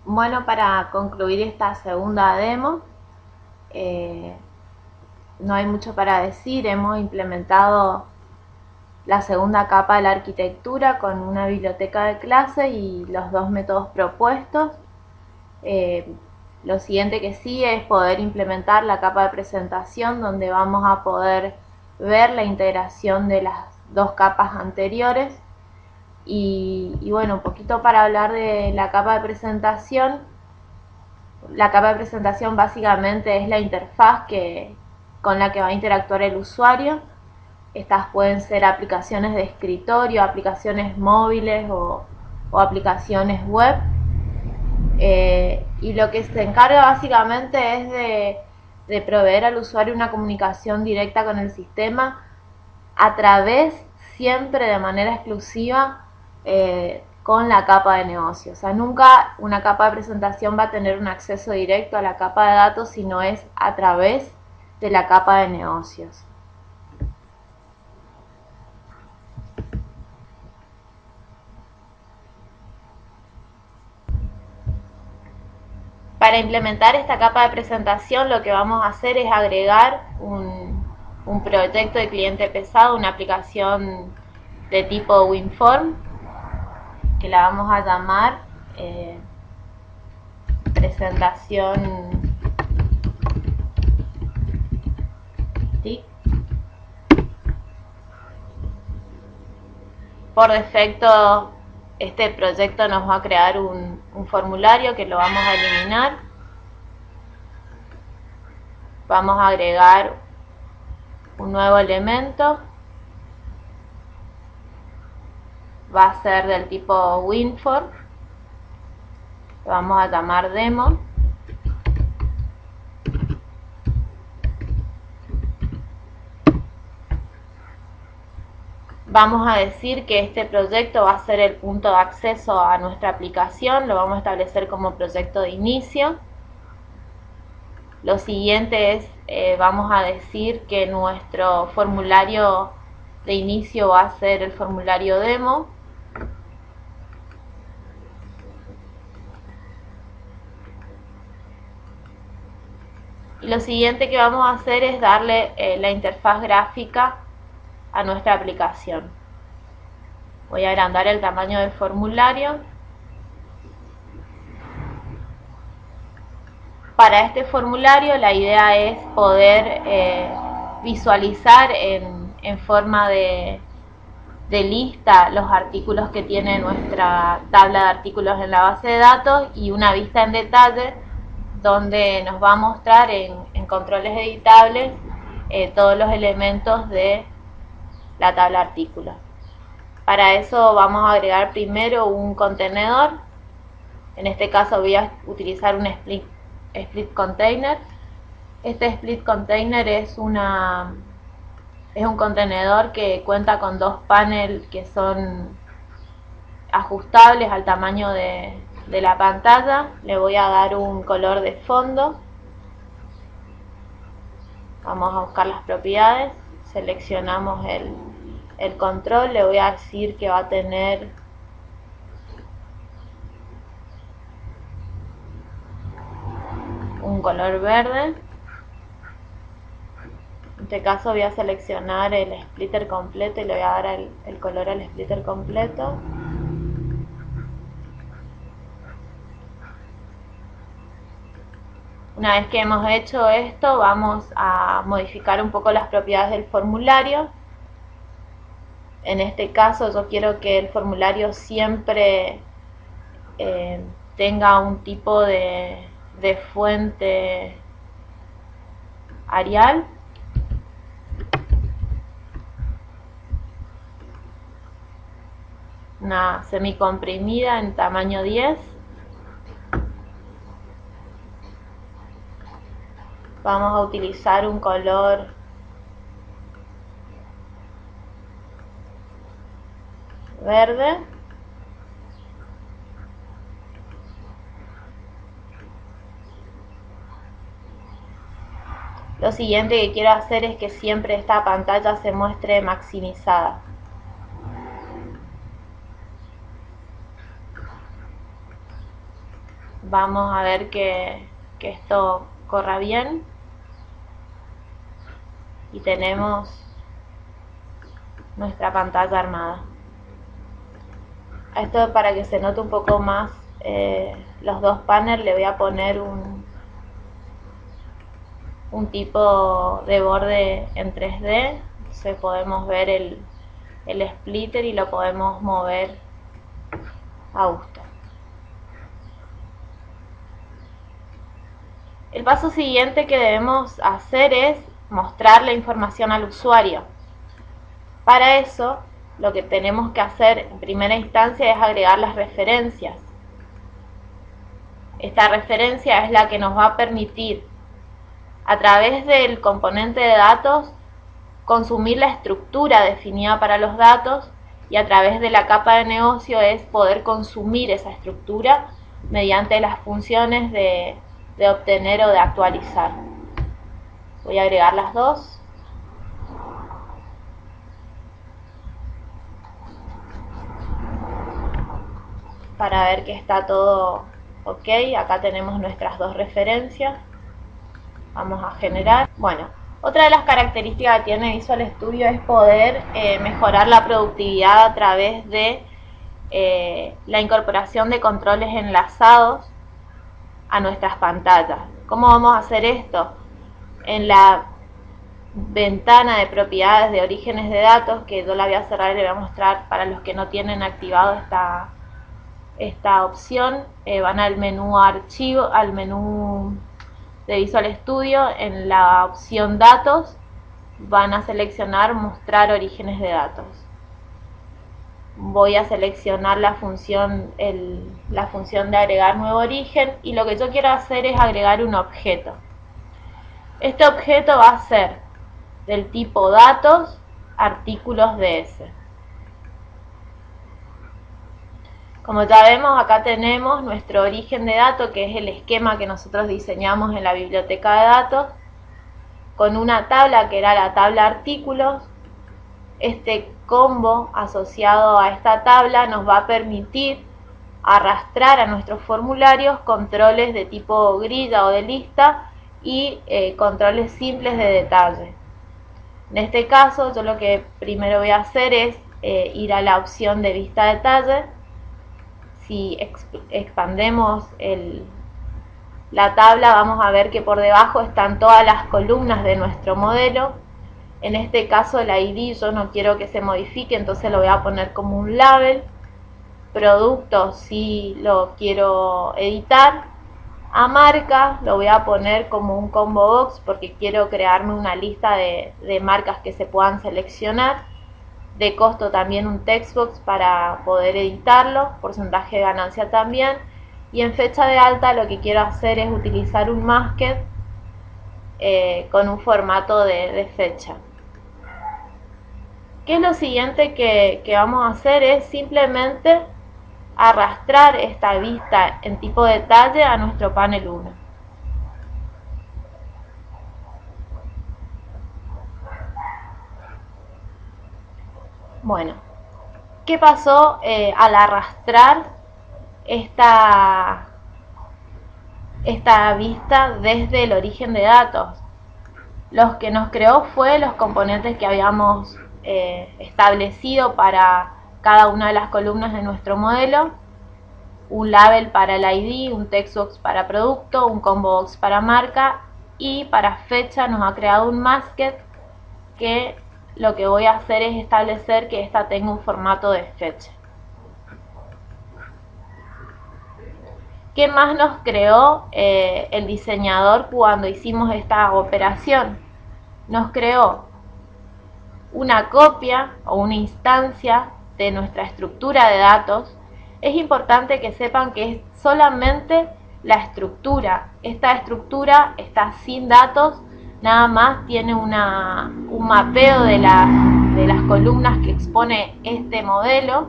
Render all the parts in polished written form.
Bueno, para concluir esta segunda demo, eh, no hay mucho para decir. Hemos implementado la segunda capa de la arquitectura con una biblioteca de clase y los dos métodos propuestos. Eh, lo siguiente que sigue es poder implementar la capa de presentación, donde vamos a poder ver la integración de las dos capas anteriores. Y bueno, un poquito para hablar de la capa de presentación. La capa de presentación básicamente es la interfaz con la que va a interactuar el usuario. Estas pueden ser aplicaciones de escritorio, aplicaciones móviles o aplicaciones web. Y lo que se encarga básicamente es de proveer al usuario una comunicación directa con el sistema a través, siempre de manera exclusiva, con la capa de negocio. O sea, nunca una capa de presentación va a tener un acceso directo a la capa de datos, sino es a través de la capa de negocios. Para implementar esta capa de presentación, lo que vamos a hacer es agregar un proyecto de cliente pesado, una aplicación de tipo WinForm, que la vamos a llamar presentación TIC. Por defecto, este proyecto nos va a crear un formulario que lo vamos a eliminar. Vamos a agregar un nuevo elemento. Va a ser del tipo WinForm. Lo vamos a llamar demo. Vamos a decir que este proyecto va a ser el punto de acceso a nuestra aplicación. Lo vamos a establecer como proyecto de inicio. Lo siguiente es, vamos a decir que nuestro formulario de inicio va a ser el formulario demo. Y lo siguiente que vamos a hacer es darle la interfaz gráfica a nuestra aplicación. Voy a agrandar el tamaño del formulario. Para este formulario la idea es poder visualizar en forma de lista los artículos que tiene nuestra tabla de artículos en la base de datos y una vista en detalle donde nos va a mostrar en controles editables todos los elementos de la tabla de artículos. Para eso vamos a agregar primero un contenedor. En este caso voy a utilizar un split container. Este split container es un contenedor que cuenta con dos paneles que son ajustables al tamaño de la pantalla. Le voy a dar un color de fondo. Vamos a buscar las propiedades. Seleccionamos el control. Le voy a decir que va a tener un color verde. En este caso voy a seleccionar el splitter completo y le voy a dar el color al splitter completo. Una vez que hemos hecho esto, vamos a modificar un poco las propiedades del formulario. En este caso yo quiero que el formulario siempre tenga un tipo de fuente Arial. Una semicomprimida en tamaño 10. Vamos a utilizar un color verde. Lo siguiente que quiero hacer es que siempre esta pantalla se muestre maximizada. Vamos a ver que esto corra bien. Y tenemos nuestra pantalla armada. A esto, para que se note un poco más los dos paneles, le voy a poner un tipo de borde en 3D. Entonces podemos ver el splitter y lo podemos mover a gusto. El paso siguiente que debemos hacer es mostrar la información al usuario. Para eso, lo que tenemos que hacer en primera instancia es agregar las referencias. Esta referencia es la que nos va a permitir, a través del componente de datos, consumir la estructura definida para los datos, y a través de la capa de negocio es poder consumir esa estructura mediante las funciones de obtener o de actualizar. Voy a agregar las dos. Para ver que está todo ok. Acá tenemos nuestras dos referencias. Vamos a generar. Bueno, otra de las características que tiene Visual Studio es poder mejorar la productividad a través de la incorporación de controles enlazados a nuestras pantallas. ¿Cómo vamos a hacer esto? En la ventana de propiedades de orígenes de datos, que yo la voy a cerrar y le voy a mostrar para los que no tienen activado esta opción, van al menú archivo, al menú de Visual Studio, en la opción datos van a seleccionar mostrar orígenes de datos. Voy a seleccionar la función de agregar nuevo origen, y lo que yo quiero hacer es agregar un objeto. Este objeto va a ser del tipo datos artículos ds. Como ya vemos, acá tenemos nuestro origen de datos, que es el esquema que nosotros diseñamos en la biblioteca de datos, con una tabla que era la tabla artículos. Este combo asociado a esta tabla nos va a permitir arrastrar a nuestros formularios controles de tipo grilla o de lista y controles simples de detalle. En este caso, yo lo que primero voy a hacer es ir a la opción de vista detalle. Si expandemos la tabla, vamos a ver que por debajo están todas las columnas de nuestro modelo. En este caso el ID yo no quiero que se modifique, entonces lo voy a poner como un label. Producto si lo quiero editar. A marca lo voy a poner como un combo box, porque quiero crearme una lista de marcas que se puedan seleccionar. De costo también un textbox para poder editarlo, porcentaje de ganancia también. Y en fecha de alta lo que quiero hacer es utilizar un masked con un formato de fecha. ¿Qué es lo siguiente que vamos a hacer? Es simplemente arrastrar esta vista en tipo detalle a nuestro panel 1. Bueno, ¿qué pasó al arrastrar esta vista desde el origen de datos? Los que nos creó fue los componentes que habíamos establecido para cada una de las columnas de nuestro modelo: un label para el ID, un textbox para producto, un combo box para marca, y para fecha nos ha creado un masked, que lo que voy a hacer es establecer que esta tenga un formato de fecha. ¿Qué más nos creó el diseñador cuando hicimos esta operación? Nos creó una copia o una instancia de nuestra estructura de datos. Es importante que sepan que es solamente la estructura. Esta estructura está sin datos, nada más tiene un mapeo de las columnas que expone este modelo,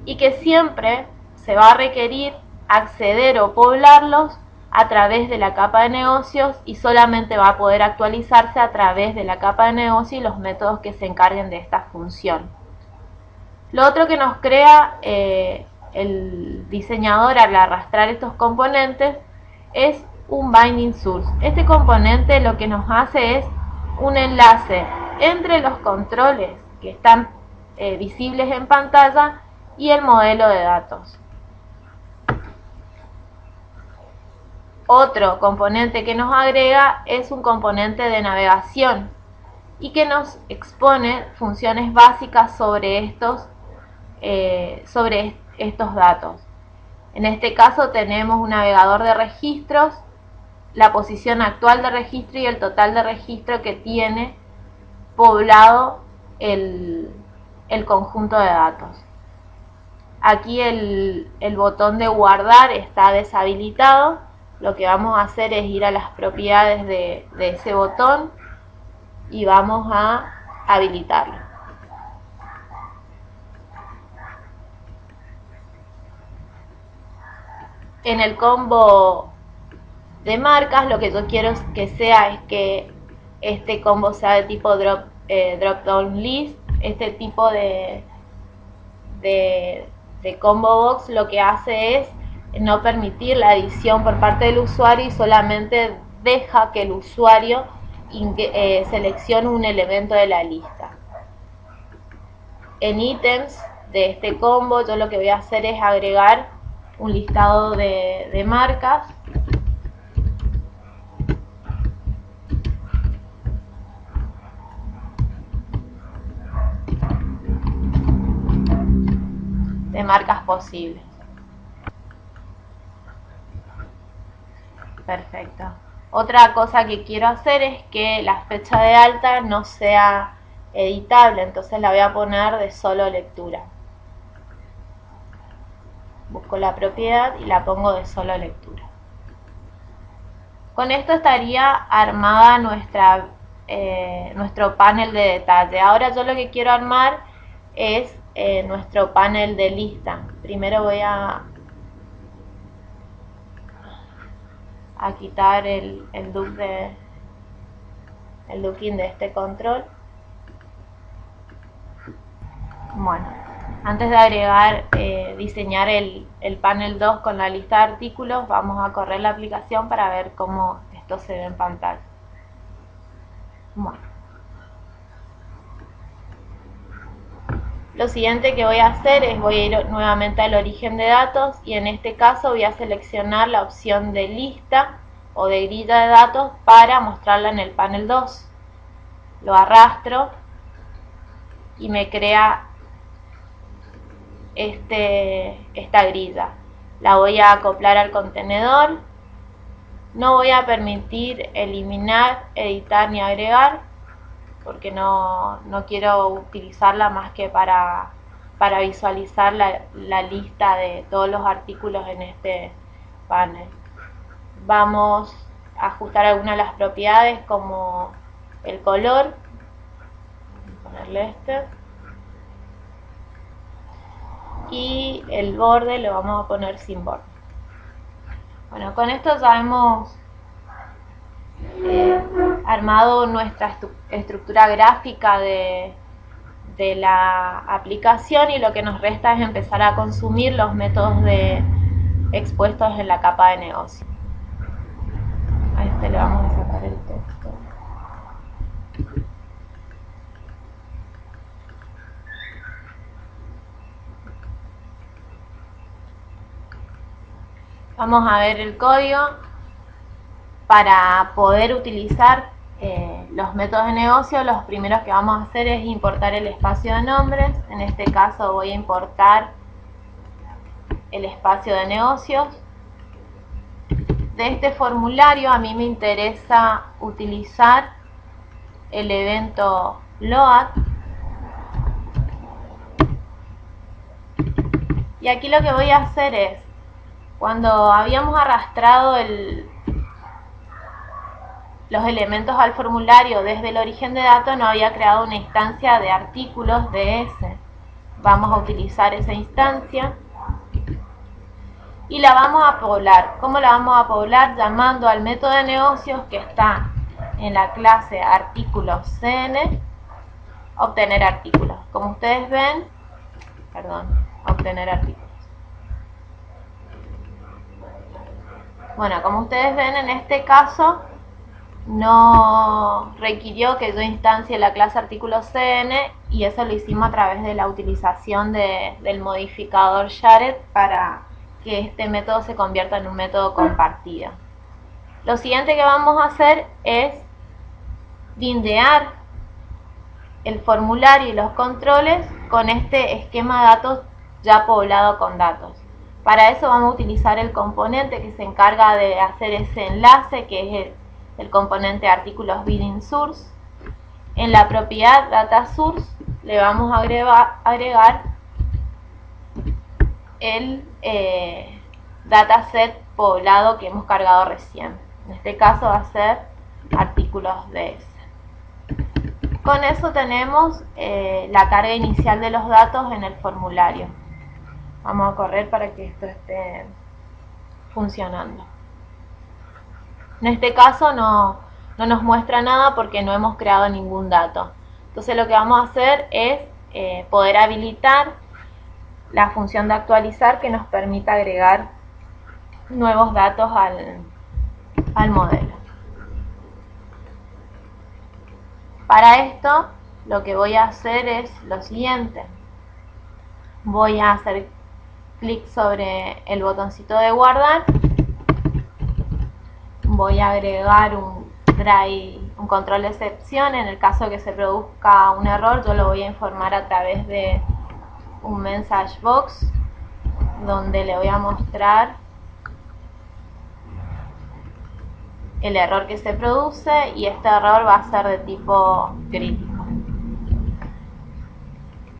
y que siempre se va a requerir acceder o poblarlos a través de la capa de negocios, y solamente va a poder actualizarse a través de la capa de negocio y los métodos que se encarguen de esta función. Lo otro que nos crea el diseñador, al arrastrar estos componentes, es un binding source. Este componente lo que nos hace es un enlace entre los controles que están visibles en pantalla y el modelo de datos. Otro componente que nos agrega es un componente de navegación y que nos expone funciones básicas sobre estos datos. En este caso tenemos un navegador de registros, la posición actual de registro y el total de registro que tiene poblado el conjunto de datos. Aquí el botón de guardar está deshabilitado. Lo que vamos a hacer es ir a las propiedades de ese botón y vamos a habilitarlo. En el combo de marcas, lo que yo quiero que sea es que este combo sea de tipo drop down list. Este tipo de combo box lo que hace es no permitir la edición por parte del usuario y solamente deja que el usuario seleccione un elemento de la lista. En ítems de este combo yo lo que voy a hacer es agregar un listado de marcas. De marcas posibles. Perfecto. Otra cosa que quiero hacer es que la fecha de alta no sea editable, entonces la voy a poner de solo lectura. Busco la propiedad y la pongo de solo lectura. Con esto estaría armada nuestro panel de detalle. Ahora yo lo que quiero armar es nuestro panel de lista. Primero voy a quitar el looking de este control. Bueno, antes de agregar, diseñar el panel 2 con la lista de artículos, vamos a correr la aplicación para ver cómo esto se ve en pantalla. Bueno. Lo siguiente que voy a hacer es voy a ir nuevamente al origen de datos y en este caso voy a seleccionar la opción de lista o de grilla de datos para mostrarla en el panel 2. Lo arrastro y me crea esta grilla. La voy a acoplar al contenedor. No voy a permitir eliminar, editar ni agregar, porque no quiero utilizarla más que para visualizar la lista de todos los artículos en este panel. Vamos a ajustar algunas de las propiedades como el color, ponerle este, y el borde lo vamos a poner sin borde. Bueno, con esto ya hemos armado nuestra estructura gráfica de la aplicación y lo que nos resta es empezar a consumir los métodos expuestos en la capa de negocio. A este le vamos a sacar el texto. Vamos a ver el código. Para poder utilizar los métodos de negocio, los primeros que vamos a hacer es importar el espacio de nombres. En este caso voy a importar el espacio de negocios. De este formulario a mí me interesa utilizar el evento load. Y aquí lo que voy a hacer es, cuando habíamos arrastrado los elementos al formulario desde el origen de datos, no había creado una instancia de artículos de ese. Vamos a utilizar esa instancia y la vamos a poblar. ¿Cómo la vamos a poblar? Llamando al método de negocios que está en la clase artículos cn, obtener artículos. Como ustedes ven, obtener artículos. Bueno, como ustedes ven, en este caso no requirió que yo instancie la clase artículo CN, y eso lo hicimos a través de la utilización del modificador Shared para que este método se convierta en un método compartido. Lo siguiente que vamos a hacer es lindear el formulario y los controles con este esquema de datos ya poblado con datos. Para eso vamos a utilizar el componente que se encarga de hacer ese enlace, que es el componente artículos billing source. En la propiedad data source le vamos a agregar el dataset poblado que hemos cargado recién. En este caso va a ser artículos DS. Con eso tenemos la carga inicial de los datos en el formulario. Vamos a correr para que esto esté funcionando. En este caso no nos muestra nada porque no hemos creado ningún dato. Entonces lo que vamos a hacer es poder habilitar la función de actualizar, que nos permita agregar nuevos datos al modelo. Para esto lo que voy a hacer es lo siguiente. Voy a hacer clic sobre el botoncito de guardar. Voy a agregar un control de excepción. En el caso de que se produzca un error, yo lo voy a informar a través de un message box, donde le voy a mostrar el error que se produce, y este error va a ser de tipo crítico.